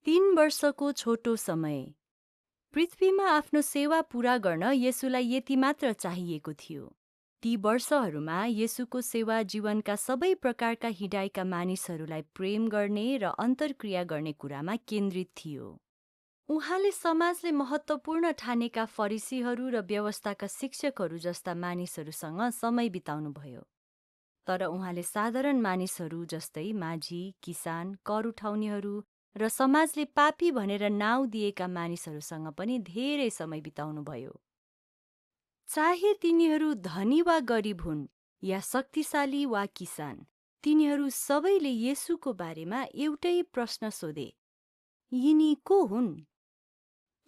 3 वर्षको छोटो समय। पृथ्वीमा आफ्नो सेवा पूरा गर्न येशूलाई यति मात्र चाहिएको थियो। ती वर्षहरूमा येशूको सेवा जीवनका सबै प्रकारका हिडाइका मानिसहरूलाई प्रेम गर्ने र अन्तर्क्रिया गर्ने कुरामा केन्द्रित थियो। उहाँले समाजले महत्त्वपूर्ण ठानेका फरिसीहरू र व्यवस्थाका शिक्षकहरू जस्ता मानिसहरूसँग समय बिताउनुभयो। तर उहाँले साधारण मानिसहरू जस्तै माझी, किसान, कर उठाउनेहरू र समाजले पापी भनेर नाउँ दिएका मानिसहरूसँग पनि धेरै समय बिताउनुभयो। चाहे तिनीहरू धनी वा गरिब हुन् या शक्तिशाली वा किसान, तिनीहरू सबैले येशूको बारेमा एउटै प्रश्न सोधे, यिनी को हुन्?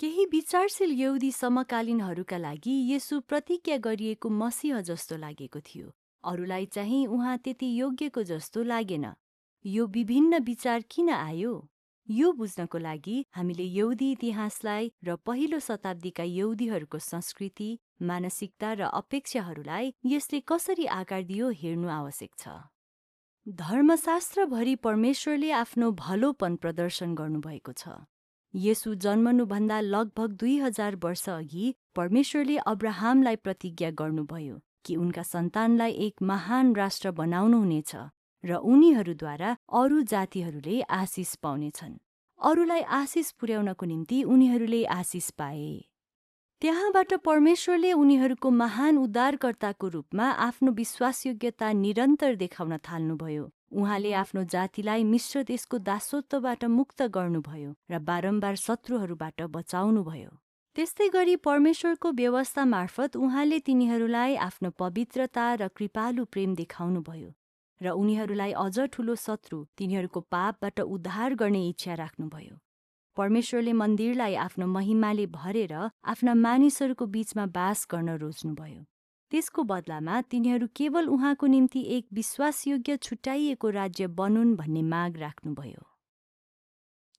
केही विचारशील यहुदी समकालीनहरूका लागि येशू प्रतिज्ञा गरिएको मसीह जस्तो लागेको थियो। अरूलाई चाहिँ उहाँ त्यति योग्यको जस्तो लागेन। यो विभिन्न विचार किन आयो? यो बुझ्नको लागि हामीले यहुदी इतिहासलाई र पहिलो शताब्दीका यहुदीहरूको संस्कृति, मानसिकता र अपेक्षाहरूलाई यसले कसरी आकार दियो हेर्नु आवश्यक छ। धर्मशास्त्रभरि परमेश्वरले आफ्नो भलोपन प्रदर्शन गर्नुभएको छ। येशू जन्मनुभन्दा लगभग 2000 वर्ष अघि परमेश्वरले अब्राहमलाई प्रतिज्ञा गर्नुभयो कि उनका सन्तानलाई एक महान राष्ट्र बनाउनुहुनेछ र उनीहरूद्वारा अरू जातिहरूले आशिष पाउनेछन्। अरूलाई आशिष पुर्याउनको निम्ति उनीहरूले आशिष पाए। त्यहाँबाट परमेश्वरले उनीहरूको महान उद्धारकर्ताको रूपमा आफ्नो विश्वासयोग्यता निरन्तर देखाउन थाल्नुभयो। उहाँले आफ्नो जातिलाई मिश्र देशको दासत्वबाट मुक्त गर्नुभयो र बारम्बार शत्रुहरूबाट बचाउनुभयो। त्यस्तै गरी परमेश्वरको व्यवस्था मार्फत उहाँले तिनीहरूलाई आफ्नो पवित्रता र कृपालु प्रेम देखाउनुभयो र उनीहरूलाई अझ ठूलो शत्रु तिनीहरूको पापबाट उद्धार गर्ने इच्छा राख्नुभयो। परमेश्वरले मन्दिरलाई आफ्नो महिमाले भरेर आफ्ना मानिसहरूको बीचमा बास गर्न रोज्नुभयो। त्यसको बदलामा तिनीहरू केवल उहाँको निम्ति एक विश्वासयोग्य छुट्याइएको राज्य बनुन् भन्ने माग राख्नुभयो।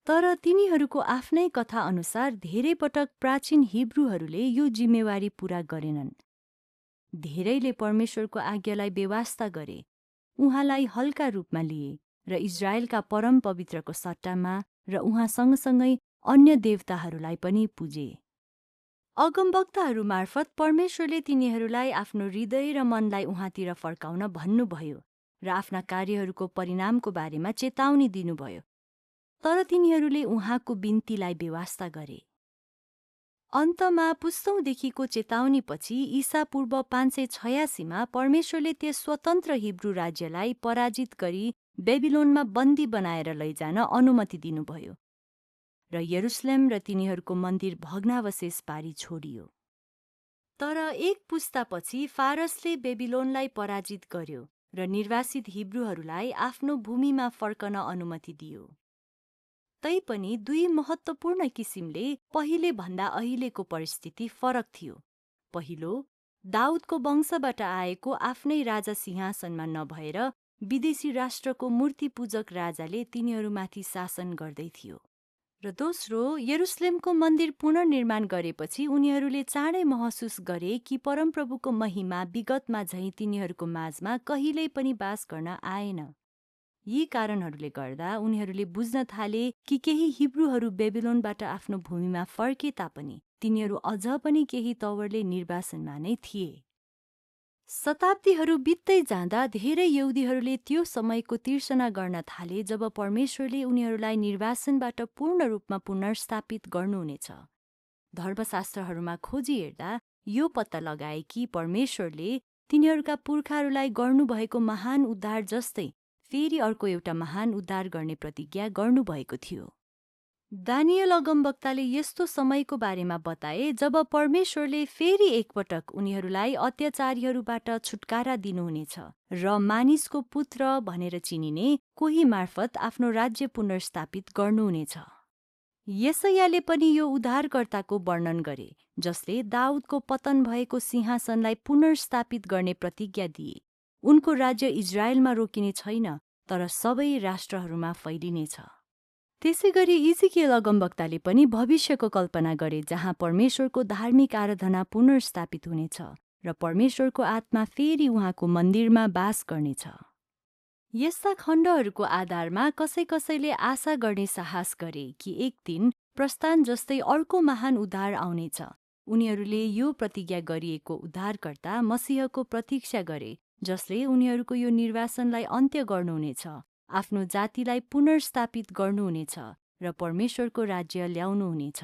तर तिनीहरूको आफ्नै कथा अनुसार धेरै पटक प्राचीन हिब्रूहरूले यो जिम्मेवारी पूरा गरेनन्। धेरैले परमेश्वरको आज्ञालाई बेवास्ता गरे, उहाँलाई हल्का रूपमा लिए र इजरायलका परम पवित्रको सट्टामा र उहाँ सँगसँगै अन्य देवताहरूलाई पनि पुजे। अगमवक्ताहरू मार्फत परमेश्वरले तिनीहरूलाई आफ्नो हृदय र मनलाई उहाँतिर फर्काउन भन्नुभयो र आफ्ना कार्यहरूको परिणामको बारेमा चेतावनी दिनुभयो। तर तिनीहरूले उहाँको बिन्तीलाई बेवास्ता गरे। अन्तमा पुस्तौँदेखिको चेतावनीपछि ईसा पूर्व 586 मा परमेश्वरले त्यस स्वतन्त्र हिब्रू राज्यलाई पराजित गरी बेबिलोनमा बन्दी बनाएर लैजान अनुमति दिनुभयो र यरुसलेम र तिनीहरूको मन्दिर भग्नावशेष पारी छोडियो। तर एक पुस्तापछि फारसले बेबिलोनलाई पराजित गर्यो र निर्वासित हिब्रूहरूलाई आफ्नो भूमिमा फर्कन अनुमति दियो। तैपनि दुई महत्त्वपूर्ण किसिमले पहिले भन्दा अहिलेको परिस्थिति फरक थियो। पहिलो, दाउदको वंशबाट आएको आफ्नै राजा सिंहासनमा नभएर विदेशी राष्ट्रको मूर्तिपूजक राजाले तिनीहरूमाथि शासन गर्दै थियो। र दोस्रो, यरुसलेमको मन्दिर पुनर्निर्माण गरेपछि उनीहरूले चाँडै महसुस गरे कि परमप्रभुको महिमा विगतमा झैँ तिनीहरूको माझमा कहिल्यै पनि बास गर्न आएन। यी कारणहरूले गर्दा उनीहरूले बुझ्न थाले कि केही हिब्रूहरू बेबिलोनबाट आफ्नो भूमिमा फर्के तापनि तिनीहरू अझ पनि केही तवरले निर्वासनमा नै थिए। शताब्दीहरू बित्दै जाँदा धेरै यहुदीहरूले त्यो समयको तिर्सना गर्न थाले जब परमेश्वरले उनीहरूलाई निर्वासनबाट पूर्ण रूपमा पुनर्स्थापित गर्नुहुनेछ। धर्मशास्त्रहरूमा खोजी हेर्दा यो पत्ता लगाए कि परमेश्वरले तिनीहरूका पुर्खाहरूलाई गर्नुभएको महान उद्धार जस्तै फेरि अर्को एउटा महान उद्धार गर्ने प्रतिज्ञा गर्नुभएको थियो। दानियल अगमवक्ताले यस्तो समयको बारेमा बताए जब परमेश्वरले फेरि एकपटक उनीहरूलाई अत्याचारीहरूबाट छुटकारा दिनुहुनेछ र मानिसको पुत्र भनेर चिनिने कोही मार्फत आफ्नो राज्य पुनर्स्थापित गर्नुहुनेछ। यसैयाले पनि यो उद्धारकर्ताको वर्णन गरे जसले दाउदको पतन भएको सिंहासनलाई पुनर्स्थापित गर्ने प्रतिज्ञा दिए। उनको राज्य इजरायलमा रोकिने छैन, तर सबै राष्ट्रहरूमा फैलिनेछ। त्यसै गरी इजिकियल अगमवक्ताले पनि भविष्यको कल्पना गरे जहाँ परमेश्वरको धार्मिक आराधना पुनर्स्थापित हुनेछ र परमेश्वरको आत्मा फेरि उहाँको मन्दिरमा बास गर्नेछ। यस्ता खण्डहरूको आधारमा कसैले आशा गर्ने साहस गरे कि एक दिन प्रस्थान जस्तै अर्को महान उद्धार आउनेछ। उनीहरूले यो प्रतिज्ञा गरिएको उद्धारकर्ता मसीहको प्रतीक्षा गरे, जसले उनीहरूको यो निर्वासनलाई अन्त्य गर्नुहुनेछ, आफ्नो जातिलाई पुनर्स्थापित गर्नुहुनेछ र परमेश्वरको राज्य ल्याउनुहुनेछ।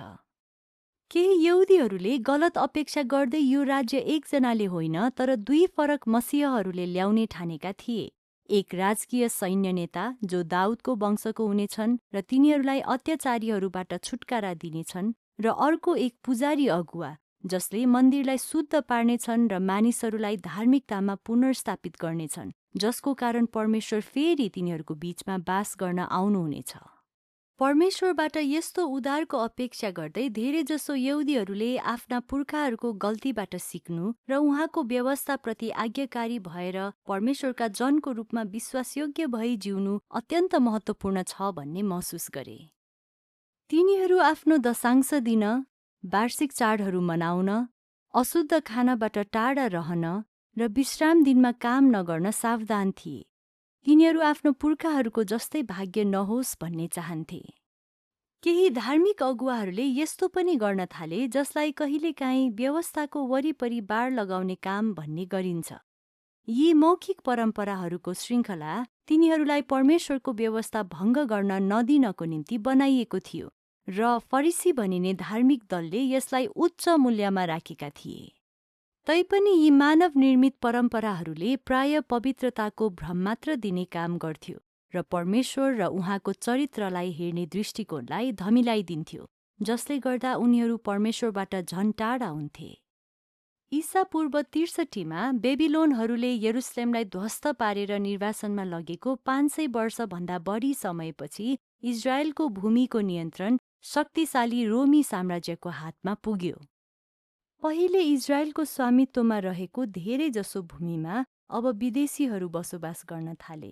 केही यहुदीहरूले गलत अपेक्षा गर्दै यो राज्य एकजनाले होइन तर दुई फरक मसीहहरूले ल्याउने ठानेका थिए। एक राजकीय सैन्य नेता जो दाउदको वंशको हुनेछन् र तिनीहरूलाई अत्याचारीहरूबाट छुटकारा दिनेछन्, र अर्को एक पुजारी अगुवा जसले मन्दिरलाई शुद्ध पार्नेछन् र मानिसहरूलाई धार्मिकतामा पुनर्स्थापित गर्नेछन्, जसको कारण परमेश्वर फेरि तिनीहरूको बीचमा बास गर्न आउनुहुनेछ। परमेश्वरबाट यस्तो उद्धारको अपेक्षा गर्दै धेरैजसो यहुदीहरूले आफ्ना पुर्खाहरूको गल्तीबाट सिक्नु र उहाँको व्यवस्थाप्रति आज्ञाकारी भएर परमेश्वरका जनको रूपमा विश्वासयोग्य भई जिउनु अत्यन्त महत्त्वपूर्ण छ भन्ने महसुस गरे। तिनीहरू आफ्नो दशांश दिन, वार्षिक चाडहरू मनाउन, अशुद्ध खानाबाट टाढा रहन र विश्राम दिनमा काम नगर्न सावधान थिए। तिनीहरू आफ्नो पुर्खाहरूको जस्तै भाग्य नहोस् भन्ने चाहन्थे। केही धार्मिक अगुवाहरूले यस्तो पनि गर्न थाले जसलाई कहिलेकाहीँ व्यवस्थाको वरिपरि बार लगाउने काम भन्ने गरिन्छ। यी मौखिक परम्पराहरूको श्रृङ्खला तिनीहरूलाई परमेश्वरको व्यवस्था भङ्ग गर्न नदिनको निम्ति बनाइएको थियो र फरिसी भनिने धार्मिक दलले यसलाई उच्च मूल्यमा राखेका थिए। तैपनि यी मानव निर्मित परम्पराहरूले प्राय पवित्रताको भ्रम मात्र दिने काम गर्थ्यो र परमेश्वर र उहाँको चरित्रलाई हेर्ने दृष्टिकोणलाई धमिलाइदिन्थ्यो, जसले गर्दा उनीहरू परमेश्वरबाट झन् टाढा हुन्थे। ईसा पूर्व ६३ बेबिलोनहरूले यरुसलेमलाई ध्वस्त पारेर निर्वासनमा लगेको 500 वर्षभन्दा बढी समयपछि इजरायलको भूमिको नियन्त्रण शक्तिशाली रोमी साम्राज्यको हातमा पुग्यो। पहिले इजरायलको स्वामित्वमा रहेको धेरैजसो भूमिमा अब विदेशीहरू बसोबास गर्न थाले।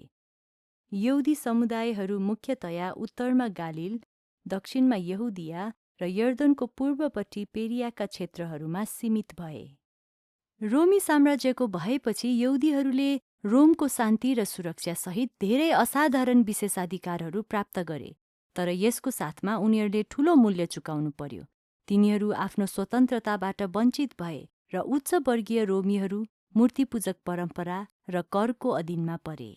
यहुदी समुदायहरू मुख्यतया उत्तरमा गालिल, दक्षिणमा यहुदिया र यर्दनको पूर्वपट्टि पेरियाका क्षेत्रहरूमा सीमित भए। रोमी साम्राज्यको भएपछि यहुदीहरूले रोमको शान्ति र सुरक्षा सहित धेरै असाधारण विशेषाधिकारहरू प्राप्त गरे, तर यसको साथमा उनीहरूले ठूलो मूल्य चुकाउनु पर्यो। तिनीहरू आफ्नो स्वतन्त्रताबाट वञ्चित भए र उच्च वर्गीय रोमीहरू मूर्तिपूजक परम्परा र करको अधीनमा परे।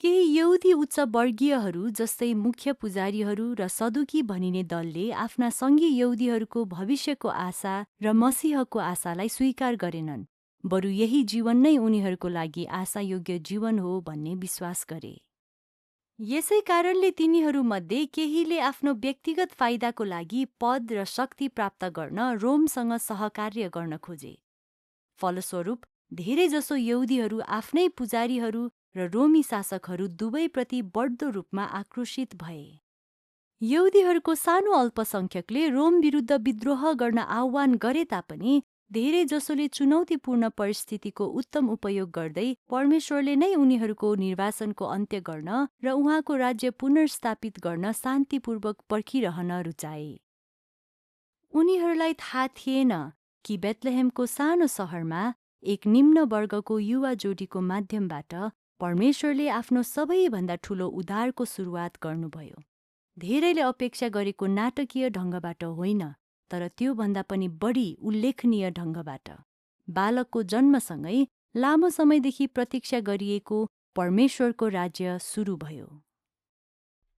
केही यहुदी उच्च वर्गीयहरू जस्तै मुख्य पुजारीहरू र सदुकी भनिने दलले आफ्ना सङ्घी यहुदीहरूको भविष्यको आशा र मसीहको आशालाई स्वीकार गरेनन्, बरु यही जीवन नै उनीहरूको लागि आशायोग्य जीवन हो भन्ने विश्वास गरे। यसै कारणले तिनीहरूमध्ये केहीले आफ्नो व्यक्तिगत फाइदाको लागि पद र शक्ति प्राप्त गर्न रोमसँग सहकार्य गर्न खोजे। फलस्वरूप धेरैजसो यहुदीहरू आफ्नै पुजारीहरू र रोमी शासकहरू दुवैप्रति बढ्दो रूपमा आक्रोशित भए। यहुदीहरूको सानो अल्पसङ्ख्यकले रोम विरुद्ध विद्रोह गर्न आह्वान गरे तापनि धेरैजसोले चुनौतीपूर्ण परिस्थितिको उत्तम उपयोग गर्दै परमेश्वरले नै उनीहरूको निर्वासनको अन्त्य गर्न र उहाँको राज्य पुनर्स्थापित गर्न शान्तिपूर्वक पर्खिरहन रुचाए। उनीहरूलाई थाहा थिएन कि बेथलेहेमको सानो सहरमा एक निम्न वर्गको युवा जोडीको माध्यमबाट परमेश्वरले आफ्नो सबैभन्दा ठूलो उद्धारको सुरुवात गर्नुभयो। धेरैले अपेक्षा गरेको नाटकीय ढङ्गबाट होइन, तर त्योभन्दा पनि बढी उल्लेखनीय ढङ्गबाट। बालकको जन्मसँगै लामो समयदेखि प्रतीक्षा गरिएको परमेश्वरको राज्य सुरु भयो।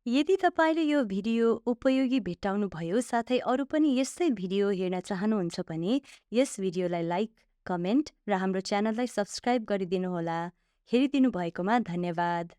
यदि तपाईले यो भिडियो उपयोगी भेट्टाउनुभयो साथै अरू पनि यस्तै भिडियो हेर्न चाहनुहुन्छ भने यस भिडियोलाई लाइक, कमेन्ट र हाम्रो च्यानललाई सब्स्क्राइब गरिदिनुहोला। हेरिदिनु भएकोमा धन्यवाद।